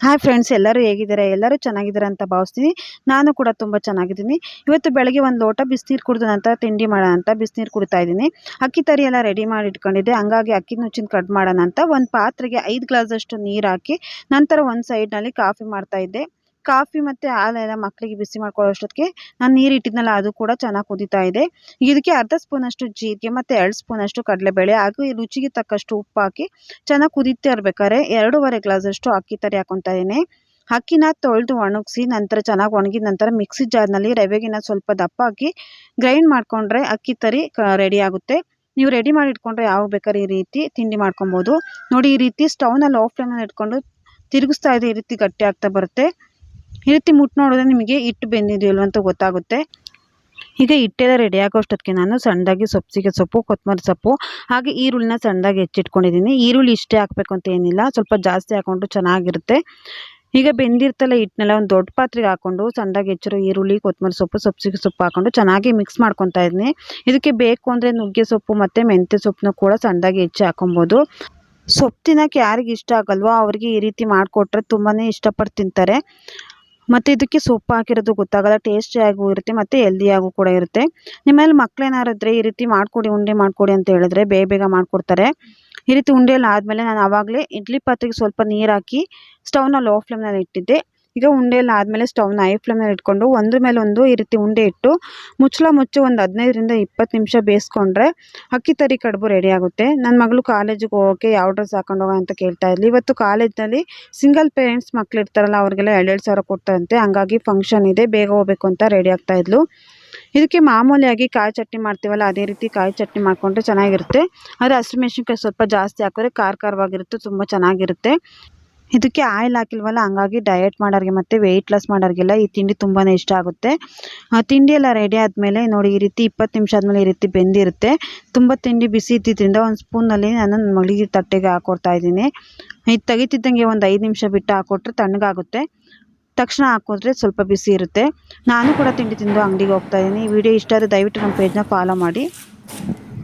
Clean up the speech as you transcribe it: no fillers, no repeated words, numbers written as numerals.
Hi friends, ಎಲ್ಲರೂ ಹೇಗಿದ್ದಾರೆ? ಎಲ್ಲರೂ ಚೆನ್ನಾಗಿದ್ದಾರೆ ಅಂತ ಭಾವಿಸ್ತೀನಿ. ನಾನು ಕೂಡ ತುಂಬ ಚೆನ್ನಾಗಿದ್ದೀನಿ. ಇವತ್ತು ಬೆಳಗ್ಗೆ ಒಂದು ಲೋಟ ಬಿಸಿನೀರು ಕುಡಿದ ನಂತರ ತಿಂಡಿ ಮಾಡೋಣ ಅಂತ ಬಿಸಿನೀರು ಕುಡಿತಾ ಇದ್ದೀನಿ. ಅಕ್ಕಿ ತರಿ ಎಲ್ಲ ರೆಡಿ ಮಾಡಿ ಇಟ್ಕೊಂಡಿದ್ದೆ. ಹಂಗಾಗಿ ಅಕ್ಕಿ ನುಚ್ಚಿನ ಕಟ್ ಮಾಡೋಣ ಅಂತ ಒಂದು ಪಾತ್ರೆಗೆ 5 ಗ್ಲಾಸಷ್ಟು ನೀರು ಹಾಕಿ ನಂತರ ಒಂದು ಸೈಡ್ನಲ್ಲಿ ಕಾಫಿ ಮಾಡ್ತಾ ಇದ್ದೆ. ಕಾಫಿ ಮತ್ತು ಹಾಲೆಲ್ಲ ಮಕ್ಕಳಿಗೆ ಬಿಸಿ ಮಾಡ್ಕೊಳ್ಳೋಷ್ಟೊತ್ತಿಗೆ ನಾನು ನೀರು ಇಟ್ಟಿದ್ನಲ್ಲ, ಅದು ಕೂಡ ಚೆನ್ನಾಗಿ ಕುದೀತಾ ಇದೆ. ಇದಕ್ಕೆ ಅರ್ಧ ಸ್ಪೂನಷ್ಟು ಜೀರಿಗೆ ಮತ್ತು 2 ಸ್ಪೂನಷ್ಟು ಕಡಲೆಬೇಳೆ ಹಾಗೂ ರುಚಿಗೆ ತಕ್ಕಷ್ಟು ಉಪ್ಪು ಹಾಕಿ ಚೆನ್ನಾಗಿ ಕುದೀತಾ ಇರ್ಬೇಕಾದ್ರೆ 2.5 ಗ್ಲಾಸಷ್ಟು ಅಕ್ಕಿ ತರಿ ಹಾಕೊತಾ ಇದ್ದೀನಿ. ಅಕ್ಕಿನ ತೊಳೆದು ಒಣಗಿಸಿ ನಂತರ ಚೆನ್ನಾಗಿ ಒಣಗಿದ ನಂತರ ಮಿಕ್ಸಿ ಜಾರ್ನಲ್ಲಿ ರವೆಗಿನ ಸ್ವಲ್ಪ ದಪ್ಪ ಹಾಕಿ ಗ್ರೈಂಡ್ ಮಾಡಿಕೊಂಡ್ರೆ ಅಕ್ಕಿ ತರಿ ರೆಡಿ ಆಗುತ್ತೆ. ನೀವು ರೆಡಿ ಮಾಡಿ ಇಟ್ಕೊಂಡ್ರೆ ಯಾವಾಗ ಬೇಕಾದ್ರೆ ಈ ರೀತಿ ತಿಂಡಿ ಮಾಡ್ಕೊಬೋದು. ನೋಡಿ, ಈ ರೀತಿ ಸ್ಟವ್ನ ಲೋ ಫ್ಲೇಮ್ನಲ್ಲಿ ಇಟ್ಕೊಂಡು ತಿರುಗಿಸ್ತಾ ಇದೆ, ಈ ರೀತಿ ಗಟ್ಟಿ ಆಗ್ತಾ ಬರುತ್ತೆ. ಈ ರೀತಿ ಮುಟ್ಟು ನೋಡಿದ್ರೆ ನಿಮಗೆ ಹಿಟ್ಟು ಬೆಂದಿದೆಯಲ್ವ ಅಂತ ಗೊತ್ತಾಗುತ್ತೆ. ಈಗ ಹಿಟ್ಟೆಲ್ಲ ರೆಡಿ ಆಗೋಷ್ಟೊತ್ತಿಗೆ ನಾನು ಸಣ್ಣದಾಗಿ ಸಬ್ಸಿಗೆ ಸೊಪ್ಪು, ಕೊತ್ತಂಬರಿ ಸೊಪ್ಪು ಹಾಗೆ ಈರುಳ್ಳಿನ ಸಣ್ಣದಾಗಿ ಹೆಚ್ಚಿಟ್ಕೊಂಡಿದ್ದೀನಿ. ಈರುಳ್ಳಿ ಇಷ್ಟೇ ಹಾಕಬೇಕು ಅಂತ ಏನಿಲ್ಲ, ಸ್ವಲ್ಪ ಜಾಸ್ತಿ ಹಾಕ್ಕೊಂಡು ಚೆನ್ನಾಗಿರುತ್ತೆ. ಈಗ ಬೆಂದಿರ್ತಲ್ಲ ಹಿಟ್ಟನ್ನೆಲ್ಲ ಒಂದು ದೊಡ್ಡ ಪಾತ್ರೆಗೆ ಹಾಕ್ಕೊಂಡು ಸಣ್ಣದಾಗಿ ಹೆಚ್ಚಿರೋ ಈರುಳ್ಳಿ, ಕೊತ್ತಂಬರಿ ಸೊಪ್ಪು, ಸಬ್ಸಿಗೆ ಸೊಪ್ಪು ಹಾಕ್ಕೊಂಡು ಚೆನ್ನಾಗಿ ಮಿಕ್ಸ್ ಮಾಡ್ಕೊತಾ ಇದ್ದೀನಿ. ಇದಕ್ಕೆ ಬೇಕು ಅಂದರೆ ನುಗ್ಗೆ ಸೊಪ್ಪು ಮತ್ತು ಮೆಂತ್ಯ ಸೊಪ್ಪನ್ನ ಕೂಡ ಸಣ್ಣದಾಗಿ ಹೆಚ್ಚಿ ಹಾಕೊಬೋದು. ಸೊಪ್ಪು ತಿನ್ನೋಕ್ಕೆ ಯಾರಿಗೆ ಇಷ್ಟ ಆಗಲ್ವೋ ಅವರಿಗೆ ಈ ರೀತಿ ಮಾಡಿಕೊಟ್ರೆ ತುಂಬಾ ಇಷ್ಟಪಟ್ಟು ತಿಂತಾರೆ. ಮತ್ತು ಇದಕ್ಕೆ ಸೊಪ್ಪು ಹಾಕಿರೋದು ಗೊತ್ತಾಗಲ್ಲ, ಟೇಸ್ಟಿಯಾಗೂ ಇರುತ್ತೆ ಮತ್ತು ಹೆಲ್ದಿಯಾಗೂ ಕೂಡ ಇರುತ್ತೆ. ನಿಮ್ಮಲ್ಲಿ ಮಕ್ಕಳೇನಾರಿದ್ರೆ ಈ ರೀತಿ ಮಾಡಿಕೊಡಿ, ಉಂಡೆ ಮಾಡಿಕೊಡಿ ಅಂತ ಹೇಳಿದ್ರೆ ಬೇಗ ಮಾಡಿಕೊಡ್ತಾರೆ. ಈ ರೀತಿ ಉಂಡೆ ಎಲ್ಲ ಆದಮೇಲೆ ನಾನು ಆವಾಗಲೇ ಇಡ್ಲಿ ಪಾತ್ರೆಗೆ ಸ್ವಲ್ಪ ನೀರು ಹಾಕಿ ಸ್ಟವ್ನ ಲೋ ಫ್ಲೇಮ್ನಲ್ಲಿ ಇಟ್ಟಿದ್ದೆ. ಈಗ ಉಂಡೆ ಎಲ್ಲ ಆದಮೇಲೆ ಸ್ಟವ್ನ ಹೈ ಫ್ಲೇಮ್ನಲ್ಲಿ ಇಟ್ಕೊಂಡು ಒಂದ್ರ ಮೇಲೆ ಒಂದು ಈ ರೀತಿ ಉಂಡೆ ಇಟ್ಟು ಮುಚ್ಚಳ ಮುಚ್ಚಿ ಒಂದು 15ರಿಂದ 20 ನಿಮಿಷ ಬೇಯಿಸ್ಕೊಂಡ್ರೆ ಅಕ್ಕಿ ತರಿ ಕಡುಬು ರೆಡಿ ಆಗುತ್ತೆ. ನನ್ನ ಮಗಳು ಕಾಲೇಜಿಗೆ ಹೋಗೋಕ್ಕೆ ಯಾವ ಡ್ರೆಸ್ ಹಾಕೊಂಡು ಹೋಗೋ ಅಂತ ಕೇಳ್ತಾ ಇದ್ಲಿ. ಇವತ್ತು ಕಾಲೇಜ್ನಲ್ಲಿ ಸಿಂಗಲ್ ಪೇರೆಂಟ್ಸ್ ಮಕ್ಳು ಇರ್ತಾರಲ್ಲ, ಅವ್ರಿಗೆಲ್ಲ 2,2 ಸಾವಿರ ಕೊಡ್ತಾರಂತೆ. ಹಂಗಾಗಿ ಫಂಕ್ಷನ್ ಇದೆ, ಬೇಗ ಹೋಗ್ಬೇಕು ಅಂತ ರೆಡಿ ಆಗ್ತಾ ಇದ್ಲು. ಇದಕ್ಕೆ ಮಾಮೂಲಿಯಾಗಿ ಕಾಯಿ ಚಟ್ನಿ ಮಾಡ್ತೀವಲ್ಲ, ಅದೇ ರೀತಿ ಕಾಯಿ ಚಟ್ನಿ ಮಾಡಿಕೊಂಡ್ರೆ ಚೆನ್ನಾಗಿರುತ್ತೆ. ಆದರೆ ಹಸಿಮೆಣ್ಸಿನ್ಕಾಯಿ ಸ್ವಲ್ಪ ಜಾಸ್ತಿ ಹಾಕಿದ್ರೆ ಖಾರವಾಗಿರುತ್ತೆ, ತುಂಬ ಚೆನ್ನಾಗಿರುತ್ತೆ. ಇದಕ್ಕೆ ಆಯಿಲ್ ಹಾಕಿಲ್ವಲ್ಲ, ಹಂಗಾಗಿ ಡಯಟ್ ಮಾಡೋರಿಗೆ ಮತ್ತು ವೆಯ್ಟ್ ಲಾಸ್ ಮಾಡೋರಿಗೆಲ್ಲ ಈ ತಿಂಡಿ ತುಂಬಾ ಇಷ್ಟ ಆಗುತ್ತೆ. ತಿಂಡಿ ಎಲ್ಲ ರೆಡಿ ಆದಮೇಲೆ ನೋಡಿ, ಈ ರೀತಿ 20 ನಿಮಿಷ ಆದಮೇಲೆ ಈ ರೀತಿ ಬೆಂದಿರುತ್ತೆ. ತುಂಬ ತಿಂಡಿ ಬಿಸಿ ಇದ್ದಿದ್ದರಿಂದ ಒಂದು ಸ್ಪೂನಲ್ಲಿ ನಾನು ನನ್ನ ಮಗಳಿಗೆ ತಟ್ಟೆಗೆ ಹಾಕ್ಕೊಡ್ತಾ ಇದ್ದೀನಿ. ಇದು ತೆಗಿತಿದ್ದಂಗೆ ಒಂದು 5 ನಿಮಿಷ ಬಿಟ್ಟು ಹಾಕ್ಕೊಟ್ರೆ ತಣ್ಣಗಾಗುತ್ತೆ. ತಕ್ಷಣ ಹಾಕಿದ್ರೆ ಸ್ವಲ್ಪ ಬಿಸಿ ಇರುತ್ತೆ. ನಾನು ಕೂಡ ತಿಂಡಿ ತಿಂದು ಅಂಗಡಿಗೆ ಹೋಗ್ತಾ ಇದ್ದೀನಿ. ಈ ವಿಡಿಯೋ ಇಷ್ಟ ಆದರೆ ದಯವಿಟ್ಟು ನಮ್ಮ ಪೇಜ್ನ ಫಾಲೋ ಮಾಡಿ.